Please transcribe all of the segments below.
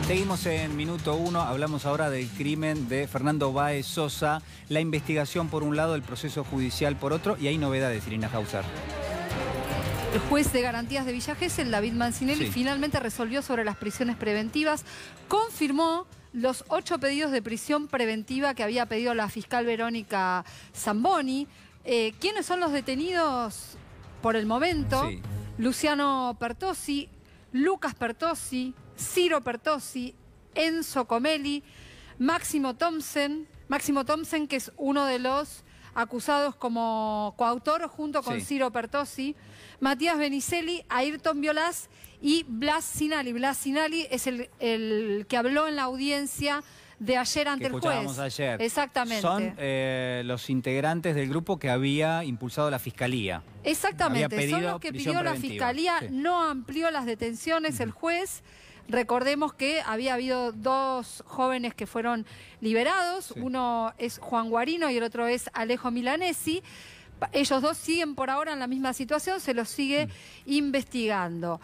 Seguimos en Minuto 1, hablamos ahora del crimen de Fernando Báez Sosa, la investigación por un lado, el proceso judicial por otro, y hay novedades, Irina Hauser. El juez de garantías de Villa Gesell, David Mancinelli, finalmente resolvió sobre las prisiones preventivas, confirmó los 8 pedidos de prisión preventiva que había pedido la fiscal Verónica Zamboni. ¿Quiénes son los detenidos por el momento? Sí. Luciano Pertossi, Lucas Pertossi, Ciro Pertossi, Enzo Comelli, Máximo Thompson, que es uno de los acusados como coautor junto con Ciro Pertossi, Matías Benicelli, Ayrton Violás y Blas Sinali. Blas Sinali es el que habló en la audiencia de ayer ante el juez. Ayer. Exactamente. Son los integrantes del grupo que había impulsado la Fiscalía. Exactamente, son los que pidió la Fiscalía, no amplió las detenciones el juez. Recordemos que había habido 2 jóvenes que fueron liberados, uno es Juan Guarino y el otro es Alejo Milanesi. Ellos 2 siguen por ahora en la misma situación, se los sigue investigando.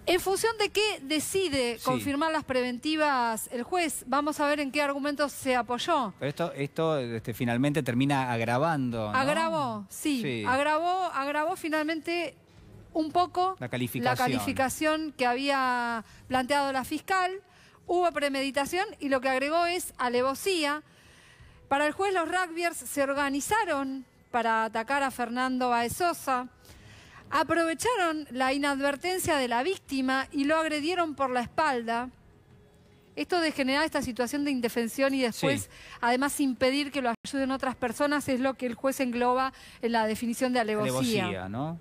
¿En función de qué decide confirmar las preventivas el juez? Vamos a ver en qué argumentos se apoyó. Pero esto finalmente termina agravando, ¿no? Agravó, sí. Agravó finalmente un poco la calificación que había planteado la fiscal. Hubo premeditación y lo que agregó es alevosía. Para el juez, los rugbyers se organizaron para atacar a Fernando Báez Sosa. Aprovecharon la inadvertencia de la víctima y lo agredieron por la espalda. Esto de generar esta situación de indefensión y después, además, impedir que lo ayuden otras personas es lo que el juez engloba en la definición de alevosía. Alevosía, ¿no?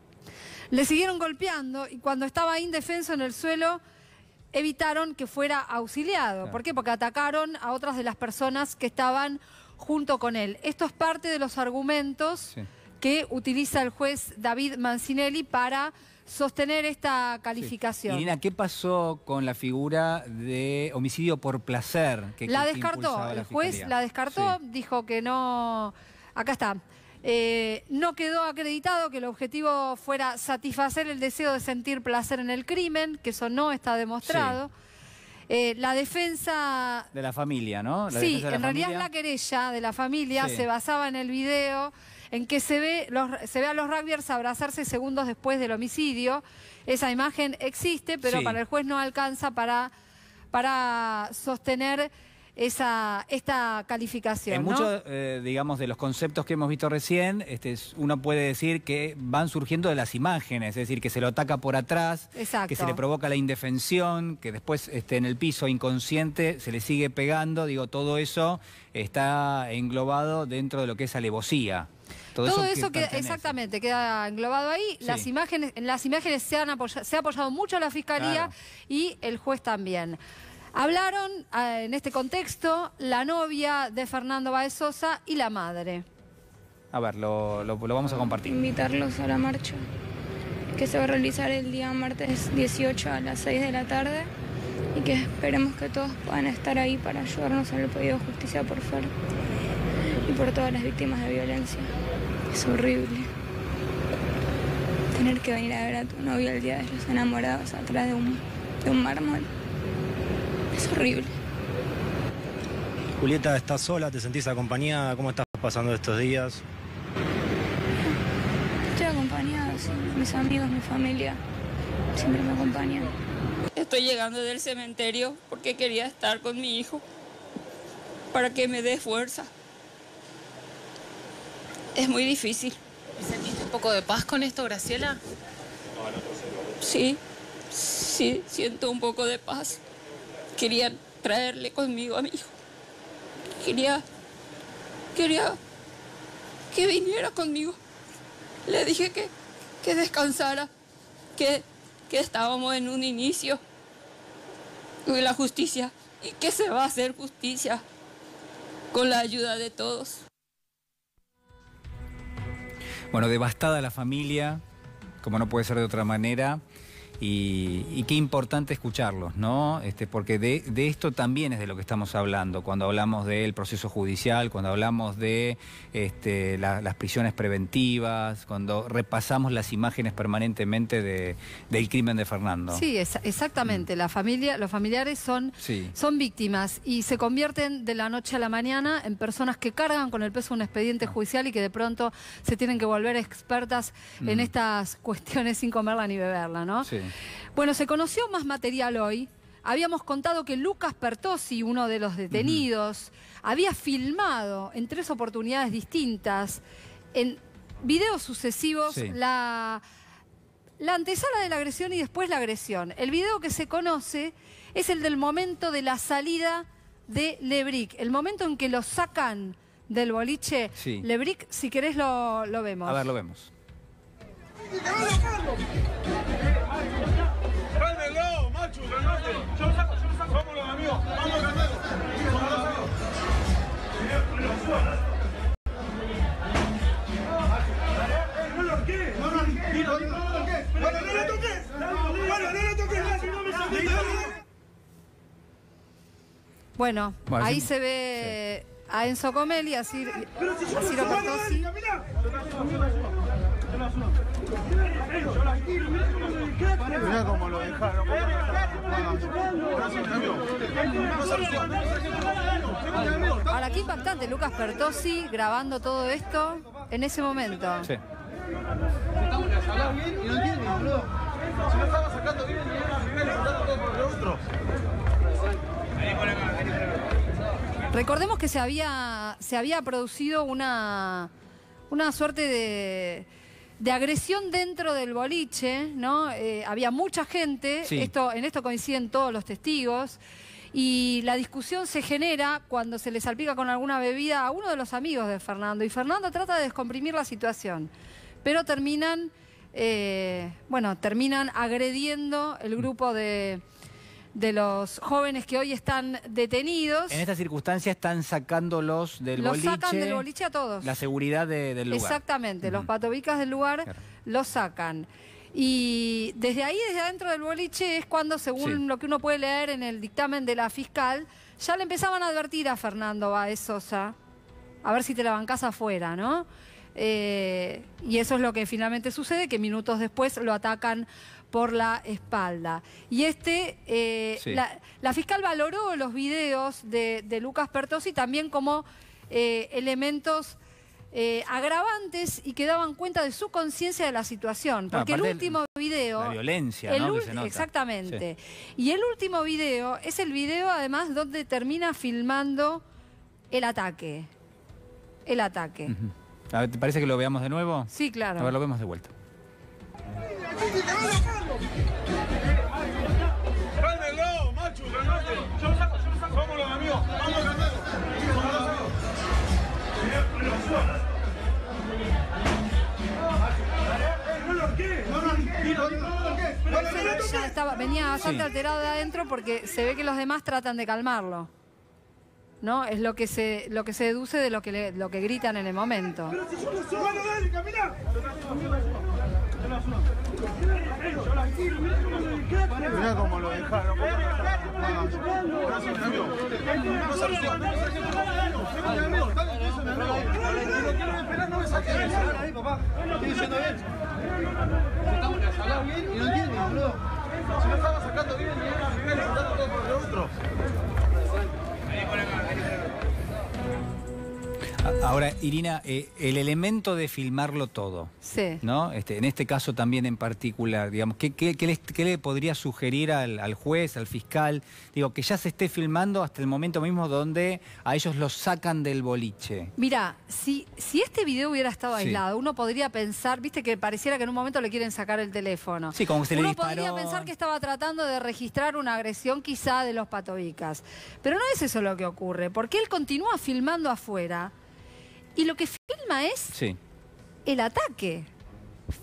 Le siguieron golpeando y cuando estaba indefenso en el suelo evitaron que fuera auxiliado. ¿Por qué? Porque atacaron a otras de las personas que estaban junto con él. Esto es parte de los argumentos que utiliza el juez David Mancinelli para sostener esta calificación. Irina, ¿qué pasó con la figura de homicidio por placer? La descartó, el juez la descartó, dijo que no... Acá está. No quedó acreditado que el objetivo fuera satisfacer el deseo de sentir placer en el crimen, que eso no está demostrado. La defensa... De la familia, ¿no? En realidad la querella de la familia se basaba en el video en que se ve a los rugbyers abrazarse segundos después del homicidio. Esa imagen existe, pero para el juez no alcanza para sostener esta calificación. En muchos, digamos, de los conceptos que hemos visto recién, uno puede decir que van surgiendo de las imágenes, es decir, que se lo ataca por atrás, que se le provoca la indefensión, que después en el piso inconsciente se le sigue pegando, digo, todo eso está englobado dentro de lo que es alevosía. Todo eso exactamente queda englobado ahí. En las imágenes se ha apoyado mucho la Fiscalía y el juez también. Hablaron en este contexto la novia de Fernando Báez Sosa y la madre. A ver, lo vamos a compartir. Invitarlos a la marcha que se va a realizar el día martes 18 a las 6 de la tarde y que esperemos que todos puedan estar ahí para ayudarnos en el pedido de justicia por Fer y por todas las víctimas de violencia. Es horrible tener que venir a ver a tu novia el día de los enamorados atrás de un mármol. Es horrible. Julieta, ¿estás sola? ¿Te sentís acompañada? ¿Cómo estás pasando estos días? Estoy acompañada, sí. Mis amigos, mi familia siempre me acompañan. Estoy llegando del cementerio porque quería estar con mi hijo para que me dé fuerza. Es muy difícil. ¿Sentiste un poco de paz con esto, Graciela? Sí, siento un poco de paz. Quería traerle conmigo a mi hijo. Quería que viniera conmigo. Le dije que descansara, que estábamos en un inicio de la justicia y que se va a hacer justicia con la ayuda de todos. Bueno, devastada la familia, como no puede ser de otra manera. Y qué importante escucharlos, ¿no? Porque de esto también es de lo que estamos hablando, cuando hablamos del proceso judicial, cuando hablamos de las prisiones preventivas, cuando repasamos las imágenes permanentemente del crimen de Fernando. Sí, exactamente. Los familiares son víctimas y se convierten de la noche a la mañana en personas que cargan con el peso de un expediente judicial y que de pronto se tienen que volver expertas en estas cuestiones sin comerla ni beberla, ¿no? Sí. Bueno, se conoció más material hoy. Habíamos contado que Lucas Pertossi, uno de los detenidos, había filmado en 3 oportunidades distintas, en videos sucesivos, la antesala de la agresión y después la agresión. El video que se conoce es el del momento de la salida de Lebric, el momento en que lo sacan del boliche. Sí. Lebric, si querés lo vemos. A ver, lo vemos. ¡Cálmenlo, macho! ¡Cálmate! ¡Yo lo saco! ¡Vámonos, amigos! ¡Vamos, Candelo! ¡No lo toques! ¡No lo toques! ¡Bueno, no lo toques! ¡Bueno, no lo toques! Bueno, ahí se ve a Enzo Comelli, a Ciro Pertossi. Mirá cómo lo dejaron. Ahora, qué impactante, Lucas Pertossi grabando todo esto en ese momento. Sí. Estamos en la sala bien y no entienden, boludo. Si no estaba sacando bien, y era primero sacando todo por lo otro. Recordemos que se había producido una suerte de agresión dentro del boliche, ¿no? Había mucha gente, en esto coinciden todos los testigos, y la discusión se genera cuando se le salpica con alguna bebida a uno de los amigos de Fernando, y Fernando trata de descomprimir la situación, pero terminan agrediendo el grupo de los jóvenes que hoy están detenidos. En esta circunstancia están sacándolos del boliche. Los sacan del boliche a todos. La seguridad del lugar. Exactamente, los patobicas del lugar los sacan. Y desde ahí, desde adentro del boliche, es cuando, según lo que uno puede leer en el dictamen de la fiscal, ya le empezaban a advertir a Fernando Báez Sosa, a ver si te la bancás afuera, ¿no? Y eso es lo que finalmente sucede, que minutos después lo atacan por la espalda. Y la fiscal valoró los videos de Lucas Pertossi también como elementos agravantes y que daban cuenta de su conciencia de la situación. Porque el último video... La violencia, ¿no? Que se nota. Exactamente. Sí. Y el último video es el video, además, donde termina filmando el ataque. El ataque. A ver, ¿te parece que lo veamos de nuevo? Sí, claro. A ver, lo vemos de vuelta. ¡Cálmenlo, macho! ¡Cálmate! ¡Yo lo saco! ¡Vámonos, amigos! ¡Vamos, Candelo! ¡No lo toques! ¡No lo toques! Venía bastante alterado de adentro porque se ve que los demás tratan de calmarlo, ¿no? Es lo que se deduce de lo que gritan en el momento. ¡Pero si yo no soy! ¡Bueno, dale, camina! Mirá cómo lo dejaron. No me saques. Ahí, papá. Estoy diciendo bien. Estamos en la sala bien y no entienden, boludo. Si no estaba sacando bien, y era primero sacando todo por lo otro. Ahora, Irina, el elemento de filmarlo todo, ¿no? En este caso también en particular, digamos, ¿qué le podría sugerir al juez, al fiscal? Digo, que ya se esté filmando hasta el momento mismo donde a ellos los sacan del boliche. Mira, si este video hubiera estado aislado, uno podría pensar, viste que pareciera que en un momento le quieren sacar el teléfono. Sí, como que se le disparó. Uno podría pensar que estaba tratando de registrar una agresión quizá de los patobicas. Pero no es eso lo que ocurre, porque él continúa filmando afuera. Y lo que filma es el ataque.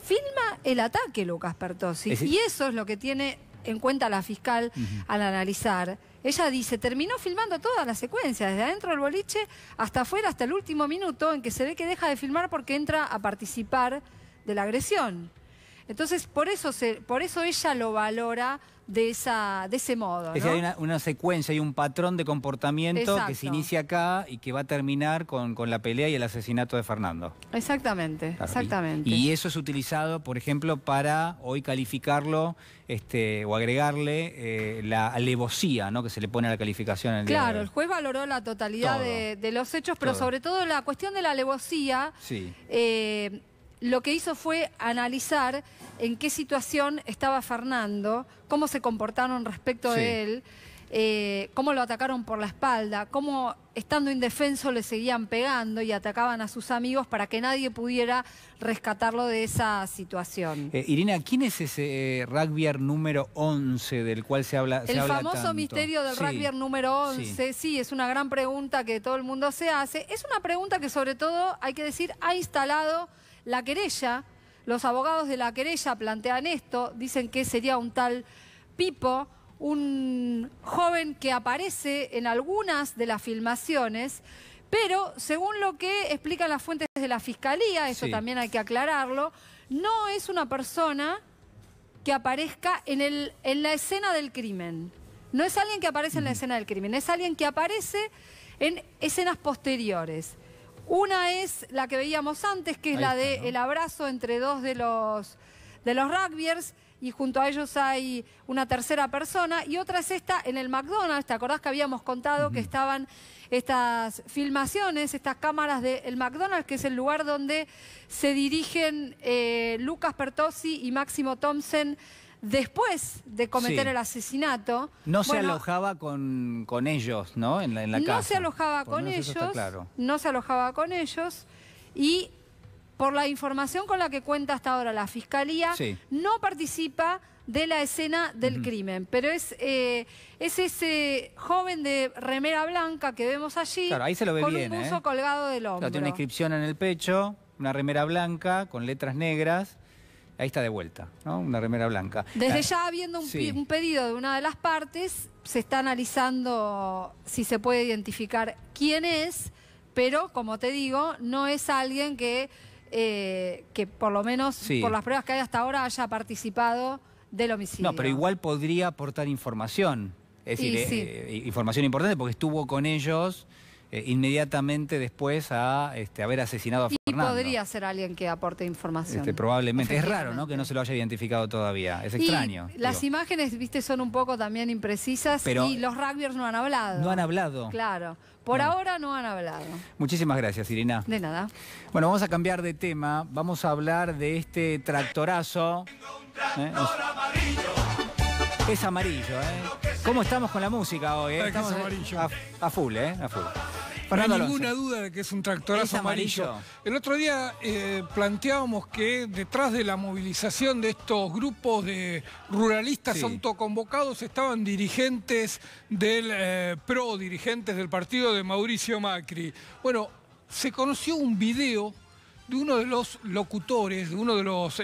Filma el ataque, Lucas Pertossi. Y eso es lo que tiene en cuenta la fiscal al analizar. Ella dice, terminó filmando toda la secuencia, desde adentro del boliche hasta afuera, hasta el último minuto en que se ve que deja de filmar porque entra a participar de la agresión. Entonces, por eso ella lo valora de ese modo, ¿no? Es decir, hay una secuencia, hay un patrón de comportamiento. Exacto. Que se inicia acá y que va a terminar con la pelea y el asesinato de Fernando. Exactamente, claro, exactamente. Y eso es utilizado, por ejemplo, para hoy calificarlo o agregarle la alevosía, ¿no?, que se le pone a la calificación en el día de hoy. El juez valoró la totalidad de los hechos, pero sobre todo la cuestión de la alevosía. Sí. Lo que hizo fue analizar en qué situación estaba Fernando, cómo se comportaron respecto de él, cómo lo atacaron por la espalda, cómo estando indefenso le seguían pegando y atacaban a sus amigos para que nadie pudiera rescatarlo de esa situación. Irina, ¿quién es ese rugbyer número 11 del cual se habla tanto? El famoso misterio del rugbyer número 11, sí, es una gran pregunta que todo el mundo se hace. Es una pregunta que sobre todo, hay que decir, ha instalado la querella. Los abogados de la querella plantean esto, dicen que sería un tal Pipo, un joven que aparece en algunas de las filmaciones, pero según lo que explican las fuentes de la Fiscalía, eso también hay que aclararlo, no es una persona que aparezca en la escena del crimen. No es alguien que aparece en la escena del crimen, es alguien que aparece en escenas posteriores. Una es la que veíamos antes, que es la del abrazo entre dos de los rugbyers, y junto a ellos hay una tercera persona, y otra es esta en el McDonald's. ¿Te acordás que habíamos contado que estaban estas filmaciones, estas cámaras del McDonald's, que es el lugar donde se dirigen Lucas Pertossi y Máximo Thompson después de cometer el asesinato? No se alojaba con ellos, ¿no? En la casa. No se alojaba con ellos, claro. No se alojaba con ellos, y por la información con la que cuenta hasta ahora la Fiscalía, no participa de la escena del crimen, pero es ese joven de remera blanca que vemos allí, claro, ahí se lo ve con bien, un buzo colgado del hombro. Claro, tiene una inscripción en el pecho, una remera blanca con letras negras. Ahí está de vuelta, ¿no? Una remera blanca. Desde ya habiendo un pedido de una de las partes, se está analizando si se puede identificar quién es, pero como te digo, no es alguien que por lo menos por las pruebas que hay hasta ahora haya participado del homicidio. No, pero igual podría aportar información. Es decir, información importante porque estuvo con ellos inmediatamente después a haber asesinado a Fernando. Y podría ser alguien que aporte información. Probablemente. Es raro, ¿no?, que no se lo haya identificado todavía. Es extraño. Las imágenes, viste, son un poco también imprecisas, pero y los rugbyers no han hablado. No han hablado. Claro. Por ahora no han hablado. Muchísimas gracias, Irina. De nada. Bueno, vamos a cambiar de tema. Vamos a hablar de este tractorazo. Es amarillo, ¿eh? ¿Cómo estamos con la música hoy? Estamos a full, ¿eh? A full. No hay ninguna duda de que es un tractorazo amarillo. El otro día planteábamos que detrás de la movilización de estos grupos de ruralistas autoconvocados estaban dirigentes del dirigentes del partido de Mauricio Macri. Bueno, se conoció un video de uno de los locutores, de uno de los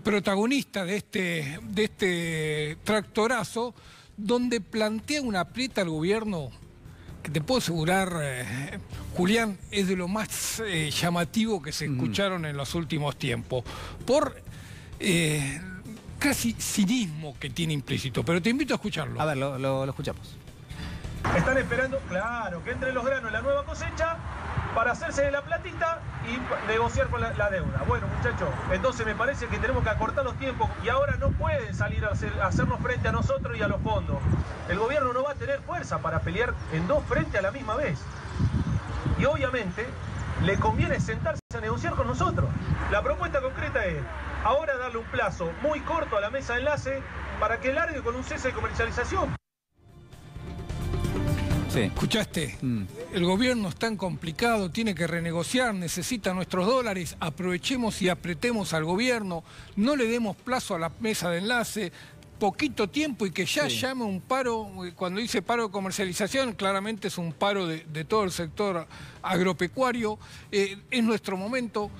protagonistas de este tractorazo, donde plantea una aprieta al gobierno que te puedo asegurar, Julián, es de lo más llamativo que se escucharon en los últimos tiempos, por casi cinismo que tiene implícito, pero te invito a escucharlo. A ver, lo escuchamos. Están esperando, claro, que entren los granos en la nueva cosecha para hacerse de la platita y negociar con la deuda. Bueno, muchachos, entonces me parece que tenemos que acortar los tiempos y ahora no pueden salir a hacernos frente a nosotros y a los fondos. El gobierno no va a tener fuerza para pelear en dos frentes a la misma vez. Y obviamente le conviene sentarse a negociar con nosotros. La propuesta concreta es ahora darle un plazo muy corto a la mesa de enlace para que largue con un cese de comercialización. ¿Escuchaste? El gobierno es tan complicado, tiene que renegociar, necesita nuestros dólares, aprovechemos y apretemos al gobierno, no le demos plazo a la mesa de enlace, poquito tiempo y que ya llame un paro. Cuando dice paro de comercialización, claramente es un paro de todo el sector agropecuario. Es nuestro momento.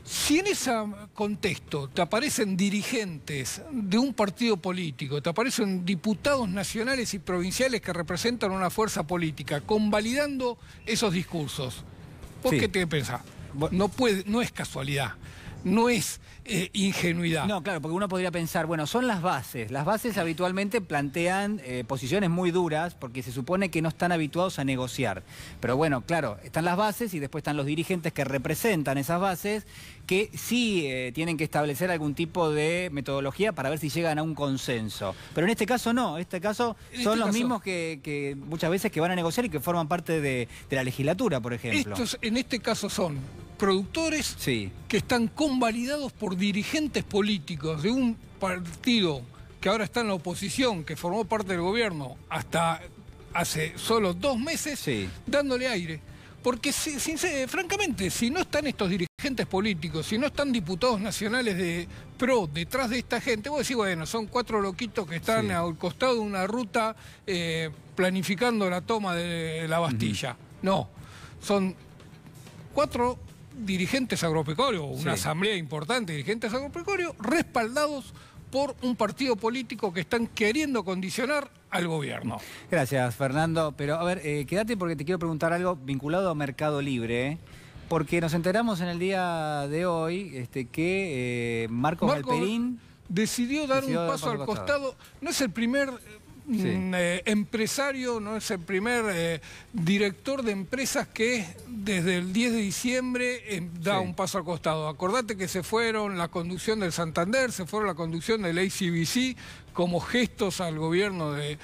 Si en ese contexto te aparecen dirigentes de un partido político, te aparecen diputados nacionales y provinciales que representan una fuerza política, convalidando esos discursos, ¿por qué te pensás? No es casualidad. no es ingenuidad. No, claro, porque uno podría pensar, bueno, son las bases. Las bases habitualmente plantean posiciones muy duras porque se supone que no están habituados a negociar. Pero bueno, claro, están las bases y después están los dirigentes que representan esas bases que sí tienen que establecer algún tipo de metodología para ver si llegan a un consenso. Pero en este caso no, en este caso son los mismos que muchas veces que van a negociar y que forman parte de la legislatura, por ejemplo. Estos en este caso son productores que están convalidados por dirigentes políticos de un partido que ahora está en la oposición, que formó parte del gobierno hasta hace solo 2 meses, dándole aire. Porque, francamente, si no están estos dirigentes políticos, si no están diputados nacionales de PRO detrás de esta gente, vos decís, bueno, son 4 loquitos que están al costado de una ruta planificando la toma de la Bastilla. No, son 4 dirigentes agropecuarios, una asamblea importante de dirigentes agropecuarios, respaldados por un partido político que están queriendo condicionar al gobierno. Gracias, Fernando. Pero, a ver, quédate porque te quiero preguntar algo vinculado a Mercado Libre, porque nos enteramos en el día de hoy que Marcos Galperín decidió dar un paso al costado. No es el primer empresario, no es el primer director de empresas que desde el 10 de diciembre da un paso al costado. Acordate que se fueron la conducción del Santander, se fueron la conducción del ACBC como gestos al gobierno de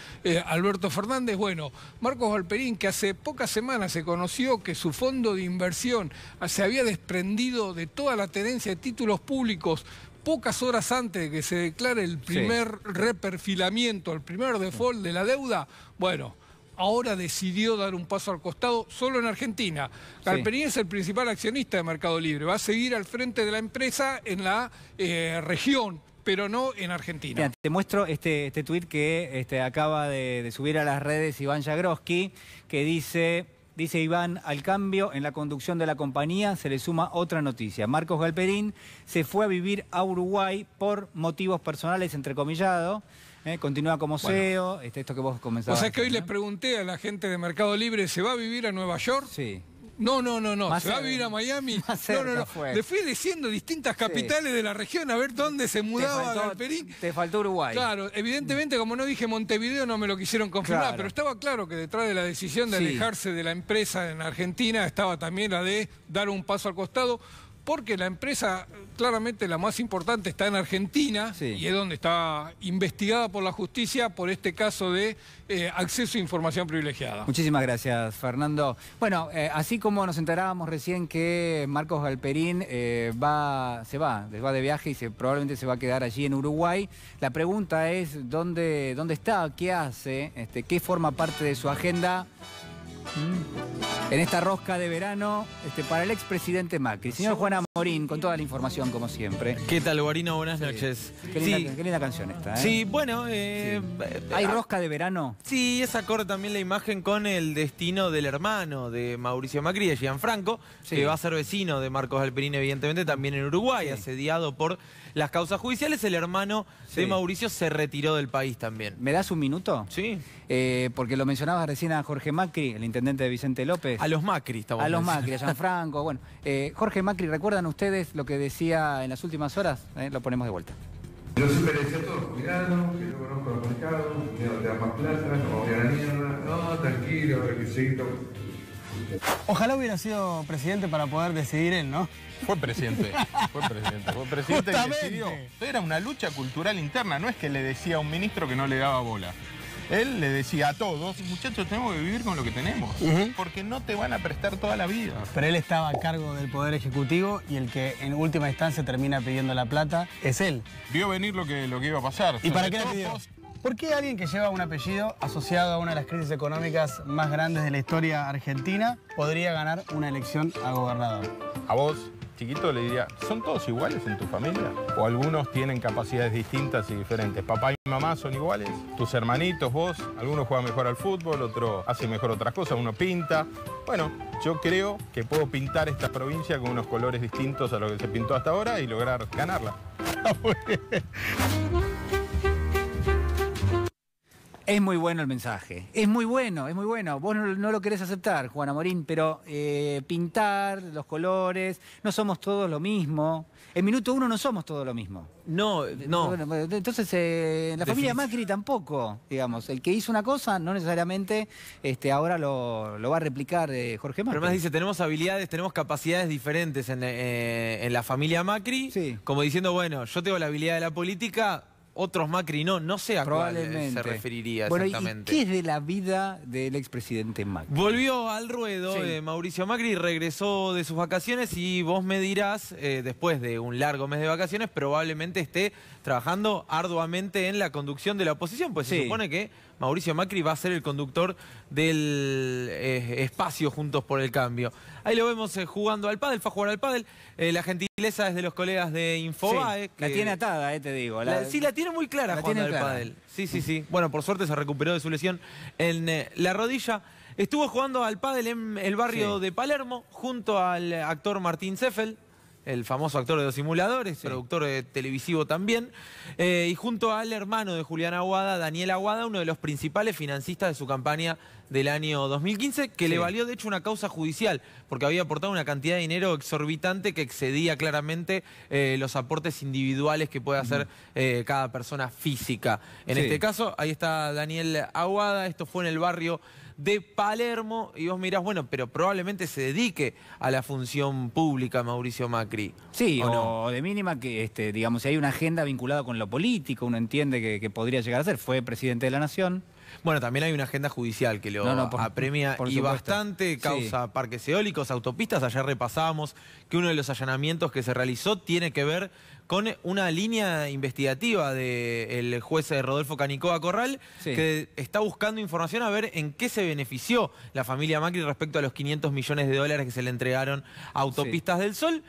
Alberto Fernández. Bueno, Marcos Galperín, que hace pocas semanas se conoció que su fondo de inversión se había desprendido de toda la tenencia de títulos públicos pocas horas antes de que se declare el primer reperfilamiento, el primer default de la deuda, bueno, ahora decidió dar un paso al costado solo en Argentina. Galperín es el principal accionista de Mercado Libre, va a seguir al frente de la empresa en la región, pero no en Argentina. Mira, te muestro este tuit que acaba de subir a las redes Iván Jagroski, que dice Iván, al cambio en la conducción de la compañía se le suma otra noticia. Marcos Galperín se fue a vivir a Uruguay por motivos personales, entrecomillado. Continúa como CEO, esto que vos comenzabas. O sea que hoy les pregunté a la gente de Mercado Libre, ¿se va a vivir a Nueva York? Sí. No, ¿se va a vivir a Miami? No. Le fui diciendo distintas capitales de la región a ver dónde se mudaba Galperín. Te faltó Uruguay. Claro, evidentemente, como no dije Montevideo, no me lo quisieron confirmar, pero estaba claro que detrás de la decisión de alejarse de la empresa en Argentina estaba también la de dar un paso al costado, porque la empresa, claramente la más importante, está en Argentina y es donde está investigada por la justicia por este caso de acceso a información privilegiada. Muchísimas gracias, Fernando. Bueno, así como nos enterábamos recién que Marcos Galperín se va de viaje y probablemente se va a quedar allí en Uruguay, la pregunta es ¿dónde está? ¿Qué hace? ¿Qué forma parte de su agenda en esta rosca de verano para el expresidente Macri? Señor Juan Amorín, con toda la información, como siempre. ¿Qué tal, Guarino? Buenas noches. Qué linda canción esta, ¿eh? Sí, bueno... ¿Hay rosca de verano? Sí, es acorde también la imagen con el destino del hermano de Mauricio Macri, de Gianfranco, que va a ser vecino de Marcos Galperín, evidentemente, también en Uruguay, asediado por las causas judiciales. El hermano de Mauricio se retiró del país también. ¿Me das un minuto? Sí. Porque lo mencionabas recién a Jorge Macri, el intendente de Vicente López. A los Macri estamos. A los Macri, a Gianfranco. Bueno, Jorge Macri, ¿recuerdan ustedes lo que decía en las últimas horas? Lo ponemos de vuelta. Yo siempre le decía a todos, cuidado, que yo conozco los mercados, que no te da más plata, no voy a la mierda, no, tranquilo, que seguito. Ojalá hubiera sido presidente para poder decidir él, ¿no? Fue presidente y decidió. Era una lucha cultural interna, no es que le decía a un ministro que no le daba bola. Él le decía a todos, muchachos, tenemos que vivir con lo que tenemos, porque no te van a prestar toda la vida. Pero él estaba a cargo del Poder Ejecutivo y el que en última instancia termina pidiendo la plata es él. Vio venir lo que iba a pasar. ¿Y para qué la pidió? ¿Por qué alguien que lleva un apellido asociado a una de las crisis económicas más grandes de la historia argentina podría ganar una elección a gobernador? A vos, chiquito, le diría, ¿son todos iguales en tu familia? ¿O algunos tienen capacidades distintas y diferentes? ¿Papá y mamá son iguales? ¿Tus hermanitos, vos? Algunos juegan mejor al fútbol, otro hace mejor otras cosas, uno pinta. Bueno, yo creo que puedo pintar esta provincia con unos colores distintos a lo que se pintó hasta ahora y lograr ganarla. Es muy bueno el mensaje, es muy bueno, es muy bueno. Vos no lo querés aceptar, Juana Morín, pero pintar los colores, no somos todos lo mismo. En minuto uno no somos todos lo mismo. No. Bueno, entonces, la familia Macri tampoco, digamos. El que hizo una cosa no necesariamente ahora lo va a replicar Jorge Macri. Pero además dice, tenemos habilidades, tenemos capacidades diferentes en la familia Macri. Sí. Como diciendo, bueno, yo tengo la habilidad de la política, otros Macri no sé a cuál se referiría exactamente. ¿Y qué es de la vida del expresidente Macri? Volvió al ruedo Mauricio Macri, regresó de sus vacaciones y vos me dirás, después de un largo mes de vacaciones, probablemente esté trabajando arduamente en la conducción de la oposición, pues se supone que Mauricio Macri va a ser el conductor del espacio Juntos por el Cambio. Ahí lo vemos jugando al pádel, fue a jugar al pádel. La gentileza es de los colegas de Infobae. Sí, la tiene atada, te digo. Sí, la tiene muy clara jugando al pádel. Sí. Bueno, por suerte se recuperó de su lesión en la rodilla. Estuvo jugando al pádel en el barrio de Palermo, junto al actor Martín Seffel, el famoso actor de Los Simuladores, productor televisivo también, y junto al hermano de Julián Aguada, Daniel Aguada, uno de los principales financistas de su campaña del año 2015, que le valió de hecho una causa judicial, porque había aportado una cantidad de dinero exorbitante que excedía claramente los aportes individuales que puede hacer cada persona física. En este caso, ahí está Daniel Aguada, esto fue en el barrio de Palermo, y vos mirás, bueno, pero probablemente se dedique a la función pública Mauricio Macri. Sí, o de mínima que, digamos, si hay una agenda vinculada con lo político, uno entiende que podría llegar a ser. Fue presidente de la Nación. Bueno, también hay una agenda judicial que lo apremia y bastante, causa parques eólicos, autopistas. Ayer repasábamos que uno de los allanamientos que se realizó tiene que ver con una línea investigativa del juez Rodolfo Canicoa Corral, que está buscando información a ver en qué se benefició la familia Macri respecto a los 500 millones de dólares que se le entregaron a Autopistas del Sol.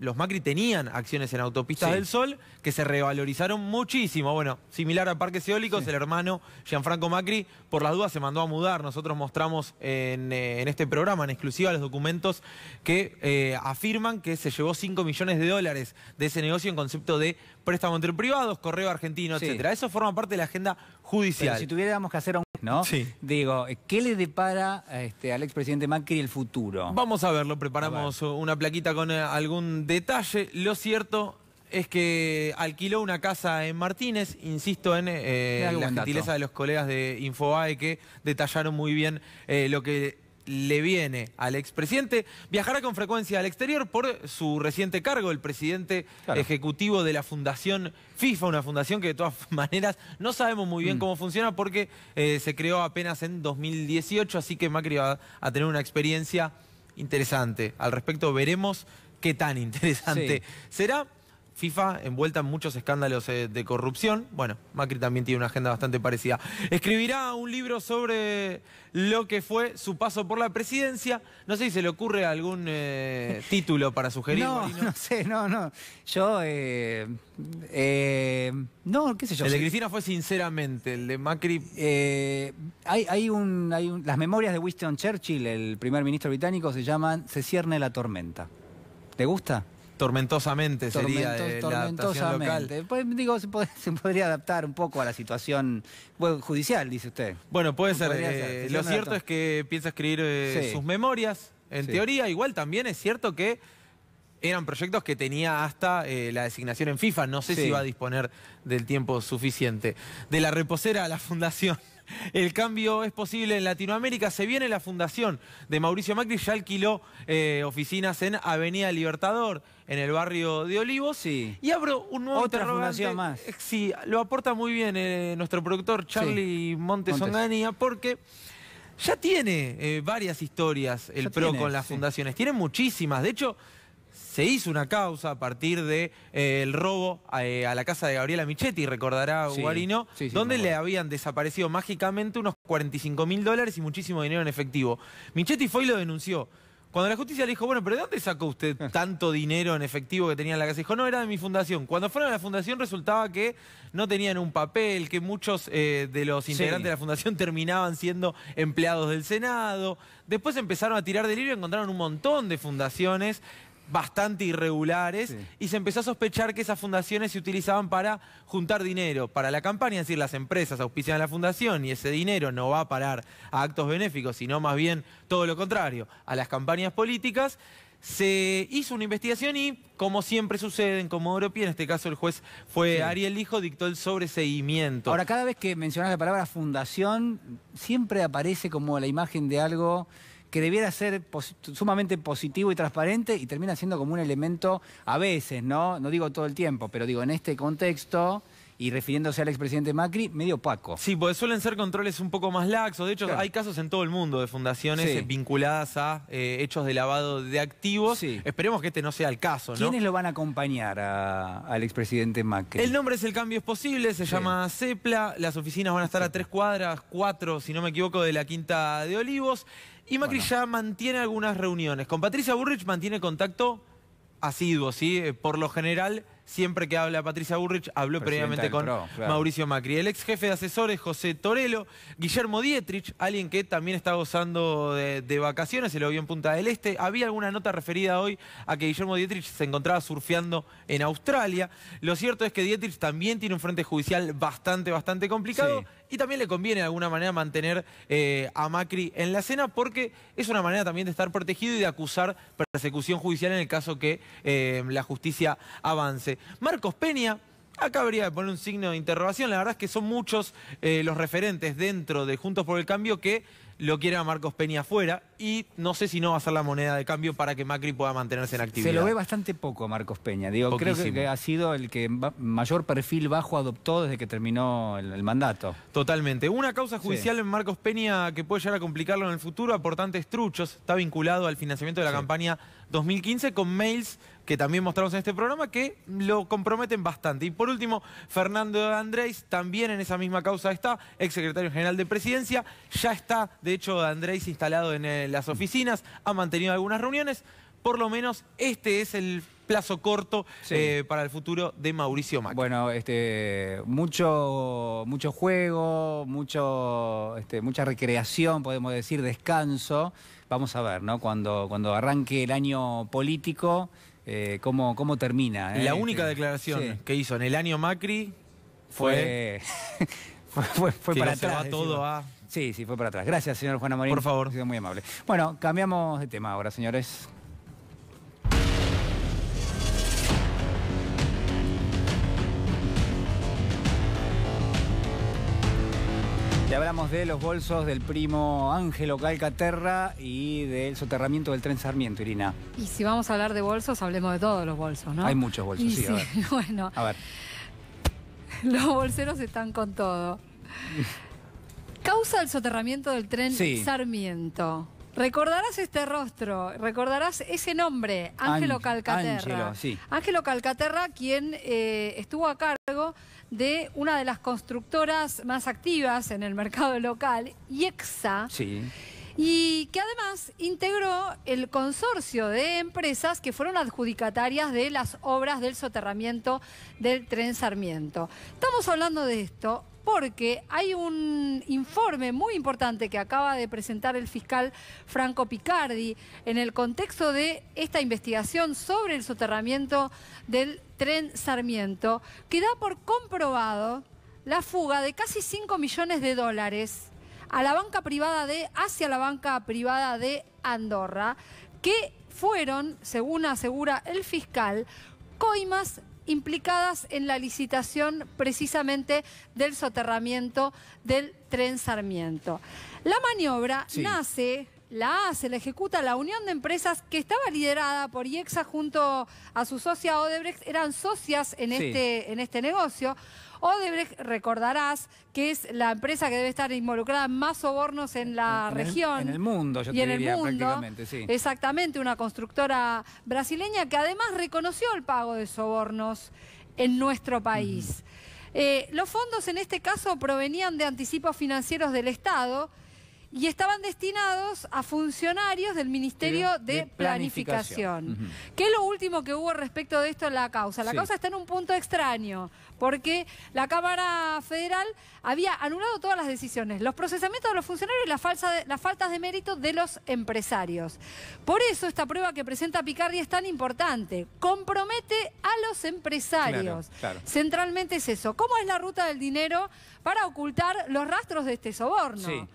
Los Macri tenían acciones en Autopistas del Sol que se revalorizaron muchísimo. Bueno, similar a parques eólicos, el hermano Gianfranco Macri, por las dudas, se mandó a mudar. Nosotros mostramos en este programa, en exclusiva, los documentos que afirman que se llevó 5 millones de dólares de ese negocio en concepto de préstamo entre privados, correo argentino, etcétera. Eso forma parte de la agenda judicial. Pero si tuviéramos que hacer digo, ¿qué le depara al expresidente Macri el futuro? Vamos a verlo, preparamos una plaquita con algún detalle. Lo cierto es que alquiló una casa en Martínez, insisto en la gentileza de los colegas de Infobae que detallaron muy bien lo que le viene al expresidente. Viajará con frecuencia al exterior por su reciente cargo, el presidente ejecutivo de la Fundación FIFA, una fundación que de todas maneras no sabemos muy bien cómo funciona porque se creó apenas en 2018, así que Macri va a tener una experiencia interesante. Al respecto veremos qué tan interesante será. FIFA envuelta en muchos escándalos de corrupción. Bueno, Macri también tiene una agenda bastante parecida. Escribirá un libro sobre lo que fue su paso por la presidencia. No sé si se le ocurre algún título para sugerir. No sé. Yo, no, qué sé yo. El de Cristina fue Sinceramente, el de Macri... las memorias de Winston Churchill, el primer ministro británico, se llaman Se cierne la tormenta. ¿Te gusta? Tormentosamente sería la adaptación local. Pues, digo, se podría adaptar un poco a la situación judicial, dice usted. Bueno, puede ser. Lo cierto es que piensa escribir sus memorias, en teoría. Igual también es cierto que eran proyectos que tenía hasta la designación en FIFA. No sé si va a disponer del tiempo suficiente. De la reposera a la fundación. El cambio es posible en Latinoamérica. Se viene la fundación de Mauricio Macri, ya alquiló oficinas en Avenida Libertador, en el barrio de Olivos. Y abro un nuevo fundación más. Sí, lo aporta muy bien nuestro productor Charlie Montes Onganía, porque ya tiene varias historias el PRO con las fundaciones. Tiene muchísimas. De hecho, se hizo una causa a partir de el robo a la casa de Gabriela Michetti, recordará Guarino, donde le habían desaparecido mágicamente unos 45.000 dólares y muchísimo dinero en efectivo. Michetti fue y lo denunció. Cuando la justicia le dijo, bueno, ¿pero de dónde sacó usted tanto dinero en efectivo que tenía en la casa? Dijo, no, era de mi fundación. Cuando fueron a la fundación resultaba que no tenían un papel, que muchos de los integrantes de la fundación terminaban siendo empleados del Senado. Después empezaron a tirar del hilo y encontraron un montón de fundaciones. bastante irregulares y se empezó a sospechar que esas fundaciones se utilizaban para juntar dinero para la campaña, es decir, las empresas auspician a la fundación y ese dinero no va a parar a actos benéficos, sino más bien todo lo contrario, a las campañas políticas. Se hizo una investigación y, como siempre sucede en Comodoro Pi, en este caso el juez fue Ariel Lijo, dictó el sobreseguimiento. Ahora, cada vez que mencionas la palabra fundación, siempre aparece como la imagen de algo que debiera ser sumamente positivo y transparente y termina siendo como un elemento, a veces, ¿no? No digo todo el tiempo, pero digo, en este contexto, y refiriéndose al expresidente Macri, medio opaco. Sí, porque suelen ser controles un poco más laxos. De hecho, hay casos en todo el mundo de fundaciones vinculadas a hechos de lavado de activos. Esperemos que este no sea el caso, ¿no? ¿Quiénes lo van a acompañar al expresidente Macri? El nombre es El Cambio es Posible, se llama CEPLA. Las oficinas van a estar a 3 cuadras, 4, si no me equivoco, de la Quinta de Olivos. Y Macri ya mantiene algunas reuniones. Con Patricia Bullrich mantiene contacto asiduo, ¿sí? Por lo general, siempre que habla Patricia Bullrich, habló previamente con Mauricio Macri. El ex jefe de asesores, José Torello, Guillermo Dietrich, alguien que también está gozando de vacaciones, se lo vio en Punta del Este. Había alguna nota referida hoy a que Guillermo Dietrich se encontraba surfeando en Australia. Lo cierto es que Dietrich también tiene un frente judicial bastante complicado. Y también le conviene de alguna manera mantener a Macri en la escena porque es una manera también de estar protegido y de acusar persecución judicial en el caso que la justicia avance. Marcos Peña, acá habría que poner un signo de interrogación. La verdad es que son muchos los referentes dentro de Juntos por el Cambio que lo quieren a Marcos Peña afuera y no sé si no va a ser la moneda de cambio para que Macri pueda mantenerse en actividad. Se lo ve bastante poco a Marcos Peña. Digo, creo que ha sido el que mayor perfil bajo adoptó desde que terminó el mandato. Totalmente. Una causa judicial en Marcos Peña que puede llegar a complicarlo en el futuro, aportantes truchos, está vinculado al financiamiento de la campaña 2015 con mails que también mostramos en este programa, que lo comprometen bastante. Y por último, Fernando Andrés, también en esa misma causa está, exsecretario general de Presidencia, ya está, de hecho, Andrés instalado en las oficinas, ha mantenido algunas reuniones, por lo menos este es el plazo corto para el futuro de Mauricio Macri. Bueno, mucho juego, mucha recreación, podemos decir, descanso. Vamos a ver, ¿no? Cuando arranque el año político, cómo termina. La única declaración que hizo en el año Macri fue para atrás. Va todo a... Sí, fue para atrás. Gracias, señor Juan Amorín. Por favor. Ha sido muy amable. Bueno, cambiamos de tema ahora, señores. Le hablamos de los bolsos del primo Ángelo Calcaterra y del soterramiento del tren Sarmiento, Irina. Y si vamos a hablar de bolsos, hablemos de todos los bolsos, ¿no? Hay muchos bolsos, sí, a ver. Bueno, a ver. Los bolseros están con todo. Causa el soterramiento del tren Sarmiento. Recordarás este rostro, recordarás ese nombre, Ángelo Calcaterra. Ángelo Calcaterra, quien estuvo a cargo de una de las constructoras más activas en el mercado local, IEXA, y que además integró el consorcio de empresas que fueron adjudicatarias de las obras del soterramiento del tren Sarmiento. Estamos hablando de esto porque hay un informe muy importante que acaba de presentar el fiscal Franco Picardi en el contexto de esta investigación sobre el soterramiento del tren Sarmiento, que da por comprobado la fuga de casi 5 millones de dólares a la banca privada hacia la banca privada de Andorra, que fueron, según asegura el fiscal, coimas implicadas en la licitación precisamente del soterramiento del tren Sarmiento. La maniobra la ejecuta la unión de empresas que estaba liderada por IEXA junto a su socia Odebrecht, eran socias en este negocio. Odebrecht, recordarás, que es la empresa que debe estar involucrada en más sobornos en la región. En el mundo, yo te diría, prácticamente, sí. Exactamente, una constructora brasileña que además reconoció el pago de sobornos en nuestro país. Los fondos en este caso provenían de anticipos financieros del Estado y estaban destinados a funcionarios del Ministerio de Planificación. ¿Qué es lo último que hubo respecto de esto en la causa? La causa está en un punto extraño, porque la Cámara Federal había anulado todas las decisiones, los procesamientos de los funcionarios y las faltas de mérito de los empresarios. Por eso esta prueba que presenta Picardi es tan importante. Compromete a los empresarios. Claro. Centralmente es eso. ¿Cómo es la ruta del dinero para ocultar los rastros de este soborno? Sí.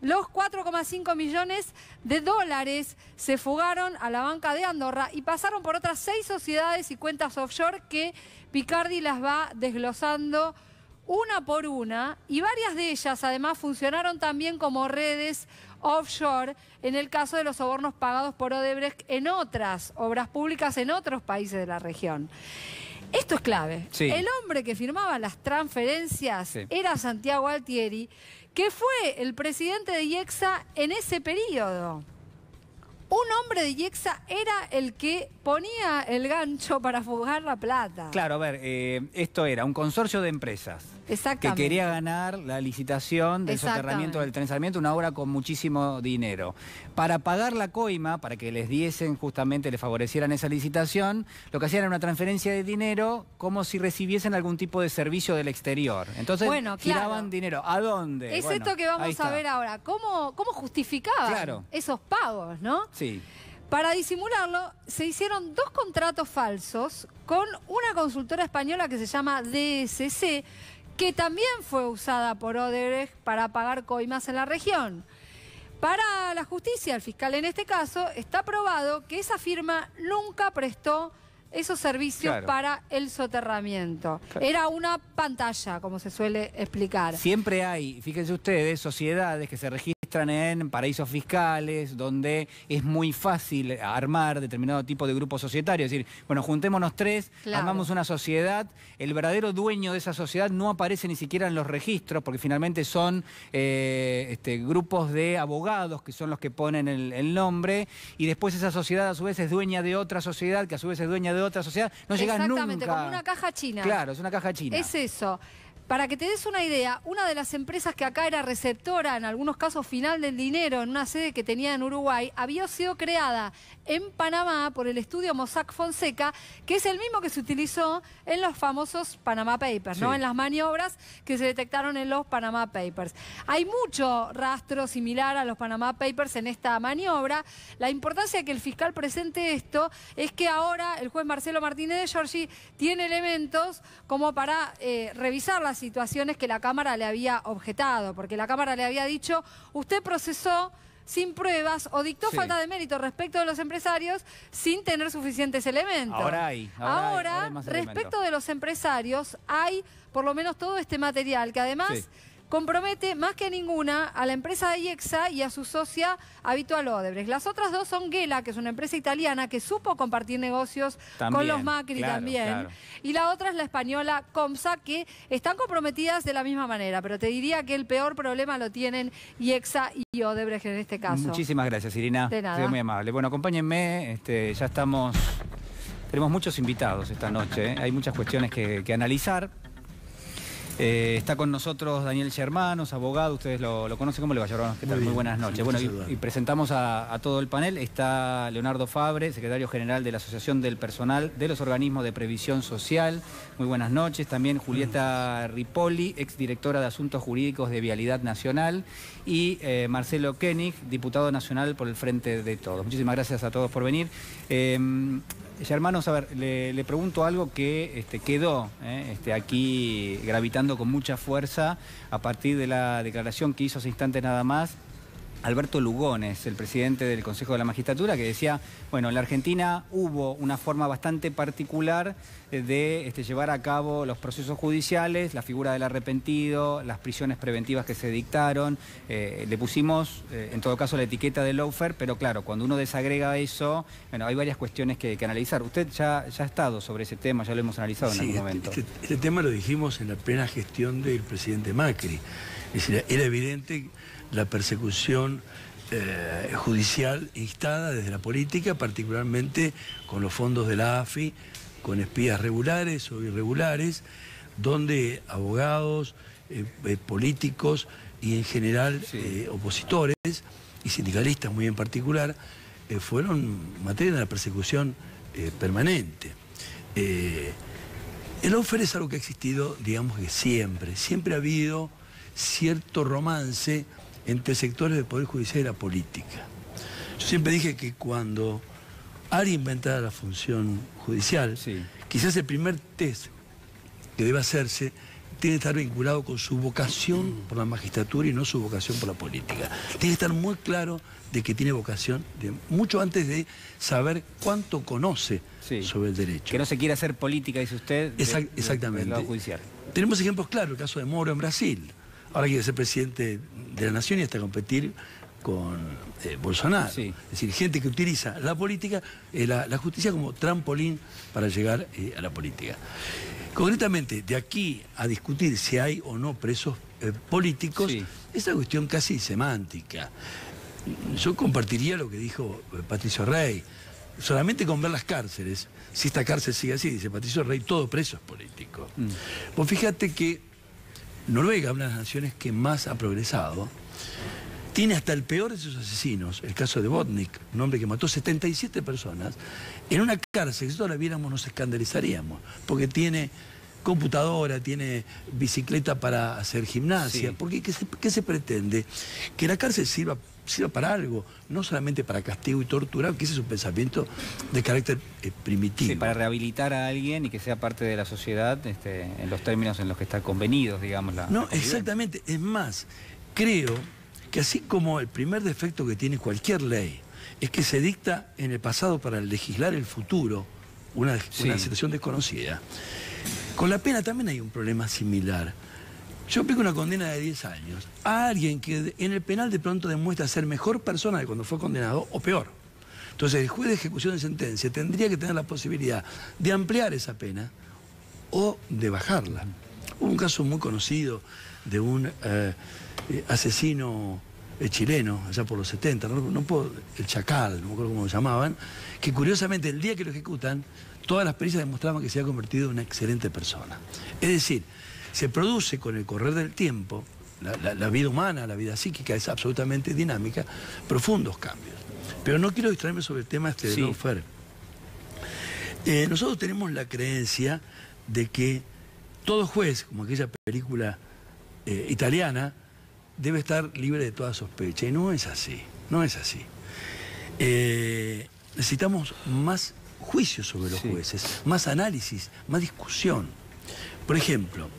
Los 4,5 millones de dólares se fugaron a la banca de Andorra y pasaron por otras 6 sociedades y cuentas offshore que Picardi las va desglosando una por una, y varias de ellas además funcionaron también como redes offshore en el caso de los sobornos pagados por Odebrecht en otras obras públicas en otros países de la región. Esto es clave. Sí. El hombre que firmaba las transferencias era Santiago Altieri, que fue el presidente de IEXA en ese periodo. Un hombre de IEXA era el que ponía el gancho para fugar la plata. Claro, a ver, esto era un consorcio de empresas que quería ganar la licitación del soterramiento del trenzamiento, una obra con muchísimo dinero. Para pagar la coima, para que les diesen justamente, les favorecieran esa licitación, lo que hacían era una transferencia de dinero como si recibiesen algún tipo de servicio del exterior. Entonces, giraban dinero. ¿A dónde? Es esto que vamos a ver ahora. ¿Cómo justificaban esos pagos, no? Sí. Para disimularlo, se hicieron 2 contratos falsos con una consultora española que se llama DSC, que también fue usada por Odebrecht para pagar coimas en la región. Para la justicia, el fiscal en este caso, está probado que esa firma nunca prestó esos servicios para el soterramiento. Era una pantalla, como se suele explicar. Siempre hay, fíjense ustedes, sociedades que se registran en paraísos fiscales, donde es muy fácil armar determinado tipo de grupo societario. Es decir, bueno, juntémonos 3, armamos una sociedad, el verdadero dueño de esa sociedad no aparece ni siquiera en los registros, porque finalmente son grupos de abogados que son los que ponen el nombre, y después esa sociedad a su vez es dueña de otra sociedad, que a su vez es dueña de otra sociedad, no llegan nunca. Exactamente, como una caja china. Claro, es una caja china. Es eso. Para que te des una idea, una de las empresas que acá era receptora, en algunos casos final del dinero, en una sede que tenía en Uruguay, había sido creada en Panamá por el estudio Mossack Fonseca, que es el mismo que se utilizó en los famosos Panama Papers, ¿no? En las maniobras que se detectaron en los Panama Papers. Hay mucho rastro similar a los Panama Papers en esta maniobra. La importancia de que el fiscal presente esto es que ahora el juez Marcelo Martínez de Giorgi tiene elementos como para revisar las situaciones que la Cámara le había objetado, porque la Cámara le había dicho, usted procesó sin pruebas o dictó falta de mérito respecto de los empresarios sin tener suficientes elementos. Ahora respecto de los empresarios, hay por lo menos todo este material que además compromete más que ninguna a la empresa de IEXA y a su socia habitual Odebrecht. Las otras 2 son Gela, que es una empresa italiana que supo compartir negocios con los Macri y la otra es la española Comsa, que están comprometidas de la misma manera, pero te diría que el peor problema lo tienen IEXA y Odebrecht en este caso. Muchísimas gracias, Irina. De nada. Soy muy amable. Bueno, acompáñenme, ya estamos, tenemos muchos invitados esta noche, hay muchas cuestiones que analizar. Está con nosotros Daniel Germanos, abogado, ustedes lo conocen. ¿Cómo le va, Germanos? ¿Qué tal? Muy buenas noches. Bueno, y presentamos a todo el panel. Está Leonardo Fabre, secretario general de la Asociación del Personal de los Organismos de Previsión Social. Muy buenas noches. También Julieta Ripoli, exdirectora de Asuntos Jurídicos de Vialidad Nacional. Y Marcelo Koenig, diputado nacional por el Frente de Todos. Muchísimas gracias a todos por venir. Hermanos, a ver, le pregunto algo que quedó aquí gravitando con mucha fuerza a partir de la declaración que hizo hace instantes nada más Alberto Lugones, el presidente del Consejo de la Magistratura, que decía, bueno, en la Argentina hubo una forma bastante particular de llevar a cabo los procesos judiciales, la figura del arrepentido, las prisiones preventivas que se dictaron, le pusimos, en todo caso, la etiqueta de lawfare, pero claro, cuando uno desagrega eso, bueno, hay varias cuestiones que analizar. Usted ya ha estado sobre ese tema, ya lo hemos analizado en algún momento. Este tema lo dijimos en la plena gestión del presidente Macri. Es decir, era evidente la persecución judicial instada desde la política, particularmente con los fondos de la AFI, con espías regulares o irregulares, donde abogados, políticos y en general opositores y sindicalistas muy en particular, fueron materia de la persecución permanente. El lawfare es algo que ha existido, digamos que siempre ha habido cierto romance entre sectores del Poder Judicial y la política. Yo siempre dije que cuando alguien va a entrar a la función judicial, quizás el primer test que debe hacerse tiene que estar vinculado con su vocación por la magistratura y no su vocación por la política. Tiene que estar muy claro de que tiene vocación, mucho antes de saber cuánto conoce sobre el derecho. Que no se quiere hacer política, dice usted, exactamente. del lado judicial. Tenemos ejemplos claros, el caso de Moro en Brasil. Ahora quiere ser presidente de la nación y hasta competir con Bolsonaro. Es decir, gente que utiliza la política, la justicia como trampolín para llegar a la política. Concretamente, de aquí a discutir si hay o no presos políticos, es una cuestión casi semántica. Yo compartiría lo que dijo Patricio Rey. Solamente con ver las cárceles, si esta cárcel sigue así, dice Patricio Rey, todo preso es político. Pues fíjate que Noruega, una de las naciones que más ha progresado, tiene hasta el peor de sus asesinos, el caso de Botnik, un hombre que mató 77 personas, en una cárcel que si todos la viéramos nos escandalizaríamos, porque tiene computadora, tiene bicicleta para hacer gimnasia, porque ¿qué se pretende? Que la cárcel sirva para algo, no solamente para castigo y tortura, que ese es un pensamiento de carácter primitivo. Sí, para rehabilitar a alguien y que sea parte de la sociedad en los términos en los que está convenidos, digamos. No, exactamente. Es más, creo que así como el primer defecto que tiene cualquier ley es que se dicta en el pasado para legislar el futuro, una situación desconocida, con la pena también hay un problema similar. Yo aplico una condena de 10 años a alguien que en el penal de pronto demuestra ser mejor persona de cuando fue condenado o peor. Entonces el juez de ejecución de sentencia tendría que tener la posibilidad de ampliar esa pena o de bajarla. Hubo un caso muy conocido de un asesino chileno, allá por los 70, el Chacal, no me acuerdo cómo lo llamaban, que curiosamente el día que lo ejecutan, todas las pericias demostraban que se había convertido en una excelente persona. Es decir, se produce con el correr del tiempo, la vida humana, la vida psíquica es absolutamente dinámica, profundos cambios. Pero no quiero distraerme sobre el tema de lawfare. Nosotros tenemos la creencia de que todo juez, como aquella película italiana, debe estar libre de toda sospecha. Y no es así, no es así. Necesitamos más juicios sobre los jueces, más análisis, más discusión. Por ejemplo,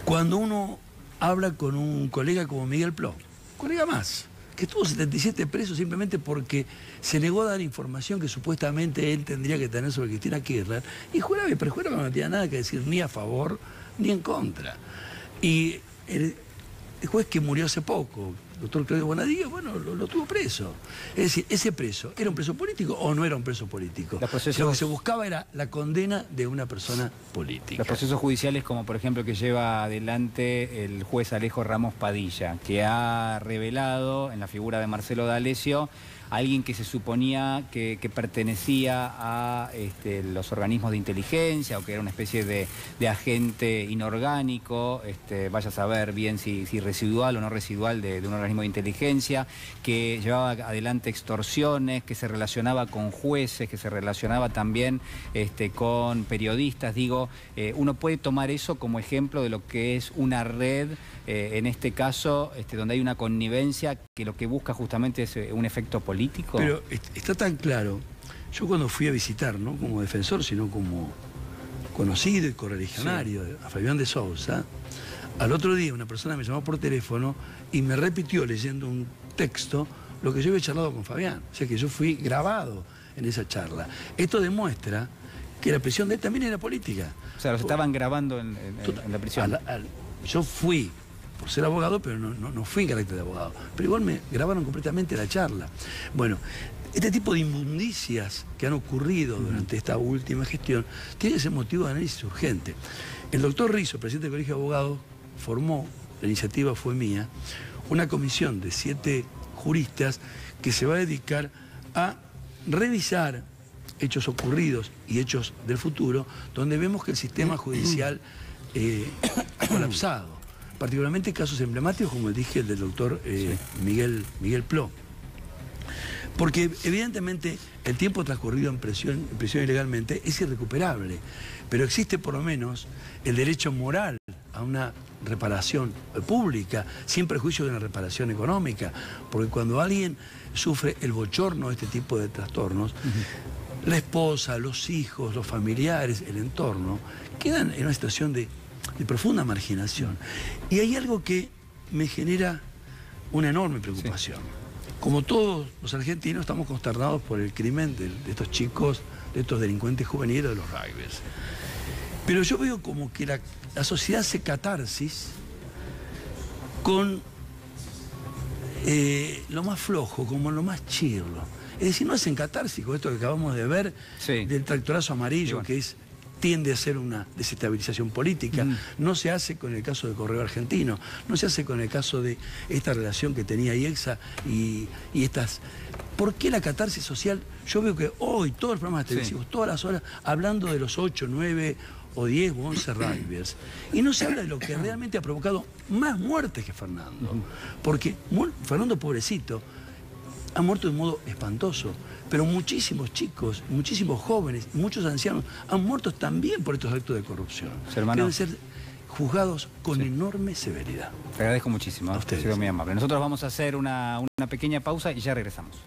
cuando uno habla con un colega como Miguel Pló, colega más, que estuvo 77 presos simplemente porque se negó a dar información que supuestamente él tendría que tener sobre Cristina Kirchner, y juraba y perjuraba que no tenía nada que decir ni a favor ni en contra. Y el juez que murió hace poco, el doctor Claudio Bonadía, bueno, lo tuvo preso. Es decir, ese preso, ¿era un preso político o no era un preso político? Lo que se buscaba era la condena de una persona política. Los procesos judiciales, como por ejemplo que lleva adelante el juez Alejo Ramos Padilla, que ha revelado en la figura de Marcelo D'Alessio alguien que se suponía que pertenecía a los organismos de inteligencia o que era una especie de agente inorgánico, vaya a saber bien si residual o no residual de un organismo de inteligencia, que llevaba adelante extorsiones, que se relacionaba con jueces, que se relacionaba también con periodistas. Digo, uno puede tomar eso como ejemplo de lo que es una red, en este caso, donde hay una connivencia que lo que busca justamente es un efecto político. Pero está tan claro. Yo cuando fui a visitar, no como defensor, sino como conocido y correligionario a Fabián de Sousa, al otro día una persona me llamó por teléfono y me repitió leyendo un texto lo que yo había charlado con Fabián. O sea que yo fui grabado en esa charla. Esto demuestra que la prisión de él también era política. O sea, los estaban grabando en la prisión. Yo fui por ser abogado, pero no fui en carácter de abogado. Pero igual me grabaron completamente la charla. Bueno, este tipo de inmundicias que han ocurrido durante esta última gestión tiene que ser motivo de análisis urgente. El doctor Rizzo, presidente del Colegio de Abogados, formó, la iniciativa fue mía, una comisión de 7 juristas que se va a dedicar a revisar hechos ocurridos y hechos del futuro, donde vemos que el sistema judicial ha colapsado. particularmente casos emblemáticos, como dije, el del doctor Miguel Pló. Porque evidentemente el tiempo transcurrido en prisión ilegalmente es irrecuperable, pero existe por lo menos el derecho moral a una reparación pública, sin perjuicio de una reparación económica, porque cuando alguien sufre el bochorno de este tipo de trastornos, la esposa, los hijos, los familiares, el entorno, quedan en una situación de profunda marginación. Y hay algo que me genera una enorme preocupación. Como todos los argentinos, estamos consternados por el crimen de estos chicos, de estos delincuentes juveniles de los rugbyers. Pero yo veo como que la sociedad hace catarsis con lo más flojo, como lo más chirlo. Es decir, no hacen catarsis con esto que acabamos de ver del tractorazo amarillo, que tiende a ser una desestabilización política. No se hace con el caso de Correo Argentino, no se hace con el caso de esta relación que tenía IEXA y estas... ¿Por qué la catarsis social? Yo veo que hoy todos los programas televisivos, todas las horas, hablando de los 8, 9 o 10 o 11 rugbyers, y no se habla de lo que realmente ha provocado más muertes que Fernando. Porque Fernando, pobrecito, ha muerto de un modo espantoso, pero muchísimos chicos, muchísimos jóvenes, muchos ancianos han muerto también por estos actos de corrupción. Deben ser juzgados con enorme severidad. Te agradezco muchísimo. A ustedes. Ha sido muy amable. Nosotros vamos a hacer una pequeña pausa y ya regresamos.